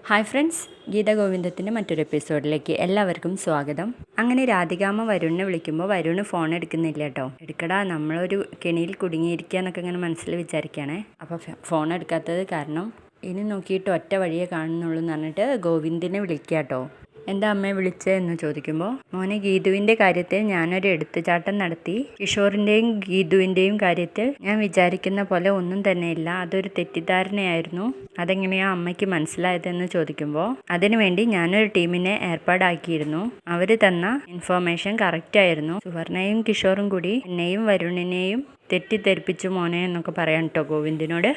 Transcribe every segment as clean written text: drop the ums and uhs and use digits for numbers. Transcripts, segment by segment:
Hi friends, Geetha ഗോവിന്ദത്തിൻ്റെ മറ്റൊരു എപ്പിസോഡിലേക്ക് എല്ലാവർക്കും സ്വാഗതം. അങ്ങനെ രാധികാമ്മ വരുണിനെ വിളിക്കുമ്പോൾ വരുണ് ഫോൺ എടുക്കുന്നില്ല കേട്ടോ. എടുക്കടാ, നമ്മളൊരു കെണിയിൽ കുടുങ്ങിയിരിക്കുക എന്നൊക്കെ ഇങ്ങനെ മനസ്സിൽ വിചാരിക്കുകയാണേ. അപ്പോൾ ഫോൺ എടുക്കാത്തത് കാരണം ഇനി നോക്കിയിട്ട് ഒറ്റ വഴിയേ കാണുന്നുള്ളൂ എന്ന് പറഞ്ഞിട്ട് ഗോവിന്ദിനെ വിളിക്കുക കേട്ടോ. എന്താ അമ്മയെ വിളിച്ചതെന്ന് ചോദിക്കുമ്പോൾ, മോനെ ഗീതുവിൻ്റെ കാര്യത്തിൽ ഞാനൊരു എടുത്തുചാട്ടം നടത്തി. കിഷോറിൻ്റെയും ഗീതുവിൻ്റെയും കാര്യത്തിൽ ഞാൻ വിചാരിക്കുന്ന പോലെ ഒന്നും തന്നെയില്ല. അതൊരു തെറ്റിദ്ധാരണയായിരുന്നു. അതെങ്ങനെയാണ് അമ്മയ്ക്ക് മനസ്സിലായതെന്ന് ചോദിക്കുമ്പോൾ, അതിനുവേണ്ടി ഞാനൊരു ടീമിനെ ഏർപ്പാടാക്കിയിരുന്നു. അവർ തന്ന ഇൻഫോർമേഷൻ കറക്റ്റായിരുന്നു. സുവർണയും കിഷോറും കൂടി എന്നെയും വരുണിനെയും തെറ്റിദ്ധരിപ്പിച്ചു മോനെ എന്നൊക്കെ പറയാം കേട്ടോ ഗോവിന്ദിനോട്.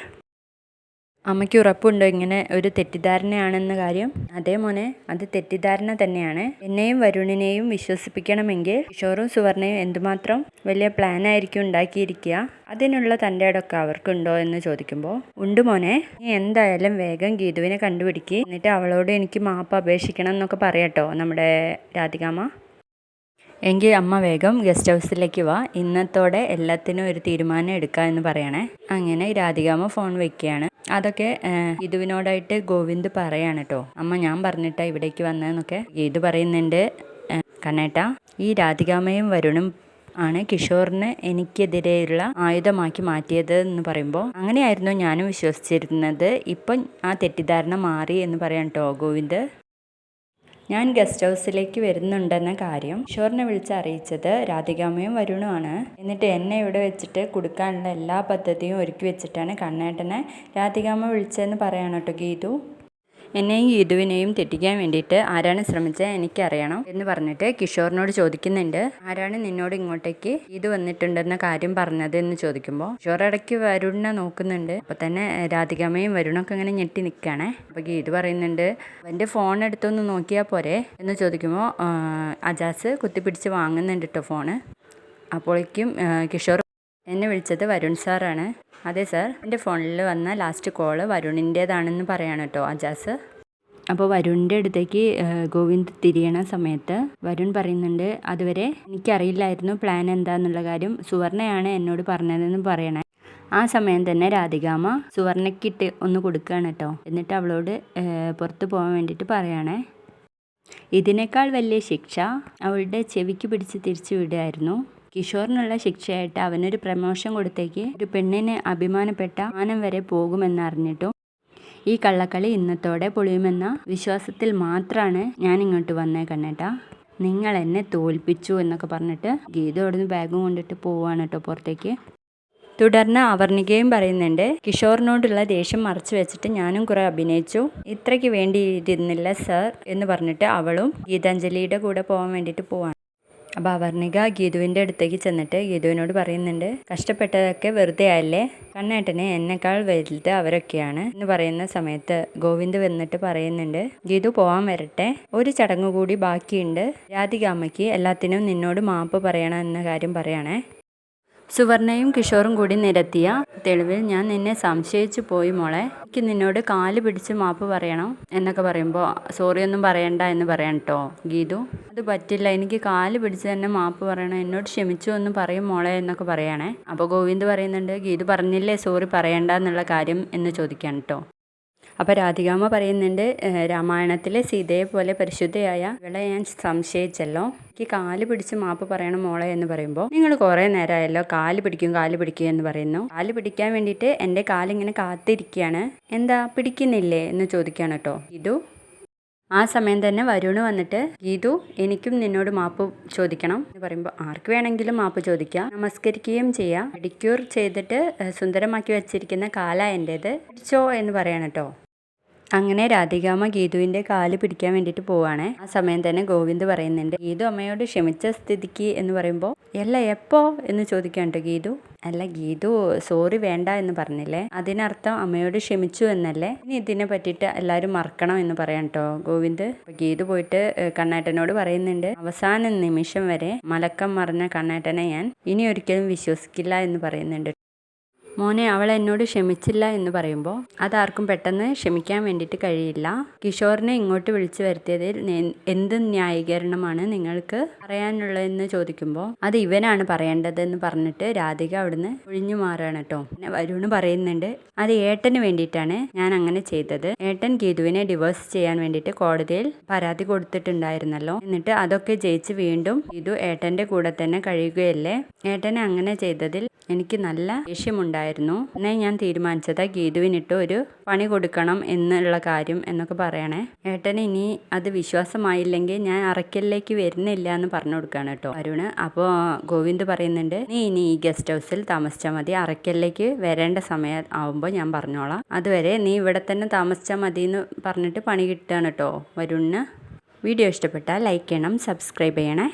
അമ്മയ്ക്ക് ഉറപ്പുണ്ടോ ഇങ്ങനെ ഒരു തെറ്റിദ്ധാരണയാണെന്ന കാര്യം? അതേ മോനെ, അത് തെറ്റിദ്ധാരണ തന്നെയാണ്. എന്നെയും വരുണിനെയും വിശ്വസിപ്പിക്കണമെങ്കിൽ കിഷോറും സുവർണയും എന്തുമാത്രം വലിയ പ്ലാനായിരിക്കും ഉണ്ടാക്കിയിരിക്കുക. അതിനുള്ള തൻ്റെ ഇടമൊക്കെ അവർക്കുണ്ടോ എന്ന് ചോദിക്കുമ്പോൾ, ഉണ്ട് മോനെ, നീ എന്തായാലും വേഗം ഗീതുവിനെ കണ്ടുപിടിക്കുക. എന്നിട്ട് അവളോട് എനിക്ക് മാപ്പ് അപേക്ഷിക്കണം എന്നൊക്കെ പറയാട്ടോ നമ്മുടെ രാധികാമ്മ. എങ്കിൽ അമ്മ വേഗം ഗസ്റ്റ് ഹൗസിലേക്ക് വാ, ഇന്നത്തോടെ എല്ലാത്തിനും ഒരു തീരുമാനം എടുക്കുക എന്ന് പറയണേ. അങ്ങനെ രാധികാമ്മ ഫോൺ വെക്കുകയാണ്. അതൊക്കെ ഗീതുവിനോടായിട്ട് ഗോവിന്ദ് പറയാണ് കേട്ടോ. അമ്മ ഞാൻ പറഞ്ഞിട്ടാ ഇവിടേക്ക് വന്നതെന്നൊക്കെ ഗീതു പറയുന്നുണ്ട്. കണ്ണേട്ടാ, ഈ രാധികാമ്മയും വരുണും ആണ് കിഷോറിന് എനിക്കെതിരെയുള്ള ആയുധമാക്കി മാറ്റിയത് എന്ന് പറയുമ്പോൾ, അങ്ങനെയായിരുന്നു ഞാനും വിശ്വസിച്ചിരുന്നത്. ഇപ്പം ആ തെറ്റിദ്ധാരണ മാറി എന്ന് പറയാം കേട്ടോ ഗോവിന്ദ്. ഞാൻ ഗസ്റ്റ് ഹൗസിലേക്ക് വരുന്നുണ്ടെന്ന കാര്യം കിഷോറിനെ വിളിച്ച് അറിയിച്ചത് രാധികാമ്മയും വരുണുമാണ്. എന്നിട്ട് എന്നെ ഇവിടെ വെച്ചിട്ട് കൊടുക്കാനുള്ള എല്ലാ പദ്ധതിയും ഒരുക്കി വെച്ചിട്ടാണ് കണ്ണേട്ടനെ രാധികാമ്മ വിളിച്ചതെന്ന് പറയണം കേട്ടോ ഗീതു. എന്നെയും ഗീതുവിനെയും തെറ്റിക്കാൻ വേണ്ടിയിട്ട് ആരാണ് ശ്രമിച്ചത് എനിക്കറിയണം എന്ന് പറഞ്ഞിട്ട് കിഷോറിനോട് ചോദിക്കുന്നുണ്ട്. ആരാണ് നിന്നോട് ഇങ്ങോട്ടേക്ക് ഗീതു വന്നിട്ടുണ്ടെന്ന കാര്യം പറഞ്ഞത് എന്ന് ചോദിക്കുമ്പോൾ, കിഷോർ ഇടയ്ക്ക് വരുണിനെ നോക്കുന്നുണ്ട്. അപ്പോൾ തന്നെ രാധികാമ്മയും വരുണൊക്കെ ഇങ്ങനെ ഞെട്ടി നിൽക്കുകയാണേ. അപ്പോൾ ഗീതു പറയുന്നുണ്ട്, എൻ്റെ ഫോൺ എടുത്തൊന്ന് നോക്കിയാൽ പോരെ എന്ന് ചോദിക്കുമ്പോൾ അജാസ് കുത്തിപ്പിടിച്ച് വാങ്ങുന്നുണ്ട് കേട്ടോ ഫോണ്. അപ്പോഴേക്കും കിഷോർ, എന്നെ വിളിച്ചത് വരുൺ സാറാണ്. അതെ സാർ, എൻ്റെ ഫോണിൽ വന്ന ലാസ്റ്റ് കോള് വരുണിൻ്റേതാണെന്ന് പറയാണ് കേട്ടോ അജാസ്. അപ്പോൾ വരുണിൻ്റെ അടുത്തേക്ക് ഗോവിന്ദ് തിരിയണ സമയത്ത് വരുൺ പറയുന്നുണ്ട്, അതുവരെ എനിക്കറിയില്ലായിരുന്നു പ്ലാൻ എന്താന്നുള്ള കാര്യം. സുവർണയാണ് എന്നോട് പറഞ്ഞതെന്ന് പറയണേ. ആ സമയം തന്നെ രാധികാമ്മ സുവർണയ്ക്കിട്ട് ഒന്ന് കൊടുക്കുകയാണ് കേട്ടോ. എന്നിട്ട് അവളോട് പുറത്ത് പോകാൻ വേണ്ടിയിട്ട് പറയണേ. ഇതിനേക്കാൾ വലിയ ശിക്ഷ അവളുടെ ചെവിക്ക് പിടിച്ച് തിരിച്ചു വിടുകയായിരുന്നു. കിഷോറിനുള്ള ശിക്ഷയായിട്ട് അവനൊരു പ്രമോഷൻ കൊടുത്തേക്ക് ഒരു പെണ്ണിന് അഭിമാനപ്പെട്ട മാനം വരെ പോകുമെന്നറിഞ്ഞിട്ടും ഈ കള്ളക്കളി ഇന്നത്തോടെ പൊളിയുമെന്ന വിശ്വാസത്തിൽ മാത്രമാണ് ഞാൻ ഇങ്ങോട്ട് വന്നേ കണ്ണേട്ടാ. നിങ്ങൾ എന്നെ തോൽപ്പിച്ചു എന്നൊക്കെ പറഞ്ഞിട്ട് ഗീത അവിടുന്ന് ബാഗും കൊണ്ടിട്ട് പോവാണ് കേട്ടോ പുറത്തേക്ക്. തുടർന്ന് അവർണികയും പറയുന്നുണ്ട്, കിഷോറിനോടുള്ള ദേഷ്യം മറച്ചു വെച്ചിട്ട് ഞാനും കുറെ അഭിനയിച്ചു, ഇത്രയ്ക്ക് വേണ്ടിയിരുന്നില്ല സർ എന്ന് പറഞ്ഞിട്ട് അവളും ഗീതാഞ്ജലിയുടെ കൂടെ പോകാൻ വേണ്ടിയിട്ട് പോവാണ്. അപ്പോൾ അവർണിക ഗീതുവിൻ്റെ അടുത്തേക്ക് ചെന്നിട്ട് ഗീതുവിനോട് പറയുന്നുണ്ട്, കഷ്ടപ്പെട്ടതൊക്കെ വെറുതെ ആയല്ലേ, കണ്ണേട്ടനെ എന്നെക്കാൾ വലുത് അവരൊക്കെയാണ് എന്ന് പറയുന്ന സമയത്ത് ഗോവിന്ദ് വന്നിട്ട് പറയുന്നുണ്ട്, ഗീതു പോകാൻ വരട്ടെ, ഒരു ചടങ്ങ് കൂടി ബാക്കിയുണ്ട്. രാധികാമ്മയ്ക്ക് എല്ലാത്തിനും നിന്നോട് മാപ്പ് പറയണം എന്ന കാര്യം പറയണേ. സുവർണയും കിഷോറും കൂടി നിരത്തിയ തെളിവിൽ ഞാൻ നിന്നെ സംശയിച്ചു പോയി മോളെ, എനിക്ക് നിന്നോട് കാല് പിടിച്ച് മാപ്പ് പറയണം എന്നൊക്കെ പറയുമ്പോൾ, സോറി ഒന്നും പറയണ്ട എന്ന് പറയാം കേട്ടോ ഗീതു. അത് പറ്റില്ല, എനിക്ക് കാല് പിടിച്ച് തന്നെ മാപ്പ് പറയണം, എന്നോട് ക്ഷമിച്ചു എന്ന് പറയും മോളെ എന്നൊക്കെ പറയണേ. അപ്പോൾ ഗോവിന്ദ് പറയുന്നുണ്ട്, ഗീതു പറഞ്ഞില്ലേ സോറി പറയണ്ട എന്നുള്ള കാര്യം എന്ന് ചോദിക്കാൻ കേട്ടോ. അപ്പോൾ രാധികാമ്മ പറയുന്നുണ്ട്, രാമായണത്തിലെ സീതയെ പോലെ പരിശുദ്ധയായ ഇവളെ ഞാൻ സംശയിച്ചല്ലോ, എനിക്ക് കാല് പിടിച്ച് മാപ്പ് പറയണം മോളെ എന്ന് പറയുമ്പോൾ, നിങ്ങൾ കുറേ നേരമായല്ലോ കാല് പിടിക്കും എന്ന് പറയുന്നു. കാല് പിടിക്കാൻ വേണ്ടിയിട്ട് എൻ്റെ കാലിങ്ങനെ കാത്തിരിക്കുകയാണ്, എന്താ പിടിക്കുന്നില്ലേ എന്ന് ചോദിക്കുകയാണ് കേട്ടോ ഗീതു. ആ സമയം തന്നെ വരുണ് വന്നിട്ട്, ഗീതു എനിക്കും നിന്നോട് മാപ്പ് ചോദിക്കണം എന്ന് പറയുമ്പോൾ, ആർക്ക് വേണമെങ്കിലും മാപ്പ് ചോദിക്കാം, നമസ്കരിക്കുകയും ചെയ്യാം, പെഡിക്യൂർ ചെയ്തിട്ട് സുന്ദരമാക്കി വെച്ചിരിക്കുന്ന കാല എൻ്റേത്, പിടിച്ചോ എന്ന് പറയണം കേട്ടോ. അങ്ങനെ രാധികാമ്മ ഗീതുവിൻ്റെ കാല് പിടിക്കാൻ വേണ്ടിയിട്ട് പോവാണ്. ആ സമയം തന്നെ ഗോവിന്ദ് പറയുന്നുണ്ട്, ഗീതു അമ്മയോട് ക്ഷമിച്ച സ്ഥിതിക്ക് എന്ന് പറയുമ്പോൾ, അല്ല എപ്പോ എന്ന് ചോദിക്കാൻ കേട്ടോ ഗീതു. അല്ല ഗീതു സോറി വേണ്ട എന്ന് പറഞ്ഞില്ലേ, അതിനർത്ഥം അമ്മയോട് ക്ഷമിച്ചു എന്നല്ലേ, ഇനി ഇതിനെ പറ്റിയിട്ട് എല്ലാവരും മറക്കണം എന്ന് പറയാം കേട്ടോ ഗോവിന്ദ്. ഗീതു പോയിട്ട് കണ്ണേട്ടനോട് പറയുന്നുണ്ട്, അവസാന നിമിഷം വരെ മലക്കം മറിഞ്ഞ കണ്ണേട്ടനെ ഞാൻ ഇനി ഒരിക്കലും വിശ്വസിക്കില്ല എന്ന് പറയുന്നുണ്ട്. മോനെ അവൾ എന്നോട് ക്ഷമിച്ചില്ല എന്ന് പറയുമ്പോൾ അതാർക്കും പെട്ടെന്ന് ക്ഷമിക്കാൻ വേണ്ടിയിട്ട് കഴിയില്ല. കിഷോറിനെ ഇങ്ങോട്ട് വിളിച്ചു വരുത്തിയതിൽ എന്ത് ന്യായീകരണമാണ് നിങ്ങൾക്ക് പറയാനുള്ളതെന്ന് ചോദിക്കുമ്പോൾ അത് ഇവനാണ് പറയേണ്ടതെന്ന് പറഞ്ഞിട്ട് രാധിക അവിടുന്ന് ഒഴിഞ്ഞു മാറുകയാണ് കേട്ടോ. പിന്നെ വരുണ് പറയുന്നുണ്ട്, അത് ഏട്ടന് വേണ്ടിയിട്ടാണ് ഞാൻ അങ്ങനെ ചെയ്തത്. ഏട്ടൻ ഗീതുവിനെ ഡിവോഴ്സ് ചെയ്യാൻ വേണ്ടിയിട്ട് കോടതിയിൽ പരാതി കൊടുത്തിട്ടുണ്ടായിരുന്നല്ലോ. എന്നിട്ട് അതൊക്കെ ജയിച്ച് വീണ്ടും ഗീതു ഏട്ടൻ്റെ കൂടെ തന്നെ കഴിയുകയല്ലേ. ഏട്ടനെ അങ്ങനെ ചെയ്തതിൽ എനിക്ക് നല്ല ദേഷ്യമുണ്ടായിരുന്നു. എന്നെ ഞാൻ തീരുമാനിച്ചത് ഗീതുവിനിട്ട് ഒരു പണി കൊടുക്കണം എന്നുള്ള കാര്യം എന്നൊക്കെ പറയണേ. ഏട്ടന് ഇനി അത് വിശ്വാസമായില്ലെങ്കിൽ ഞാൻ അറയ്ക്കലിലേക്ക് വരുന്നില്ല എന്ന് പറഞ്ഞു കൊടുക്കുകയാണ് കേട്ടോ വരുണ്. അപ്പോൾ ഗോവിന്ദ് പറയുന്നുണ്ട്, നീ ഇനി ഈ ഗസ്റ്റ് ഹൗസിൽ താമസിച്ചാൽ മതി, അറയ്ക്കലിലേക്ക് വരേണ്ട സമയം ആവുമ്പോൾ ഞാൻ പറഞ്ഞോളാം, അതുവരെ നീ ഇവിടെ തന്നെ താമസിച്ചാൽ മതി എന്ന് പറഞ്ഞിട്ട് പണി കിട്ടുകയാണ് കേട്ടോ വരുണിന്. വീഡിയോ ഇഷ്ടപ്പെട്ടാൽ ലൈക്ക് ചെയ്യണം, സബ്സ്ക്രൈബ് ചെയ്യണേ.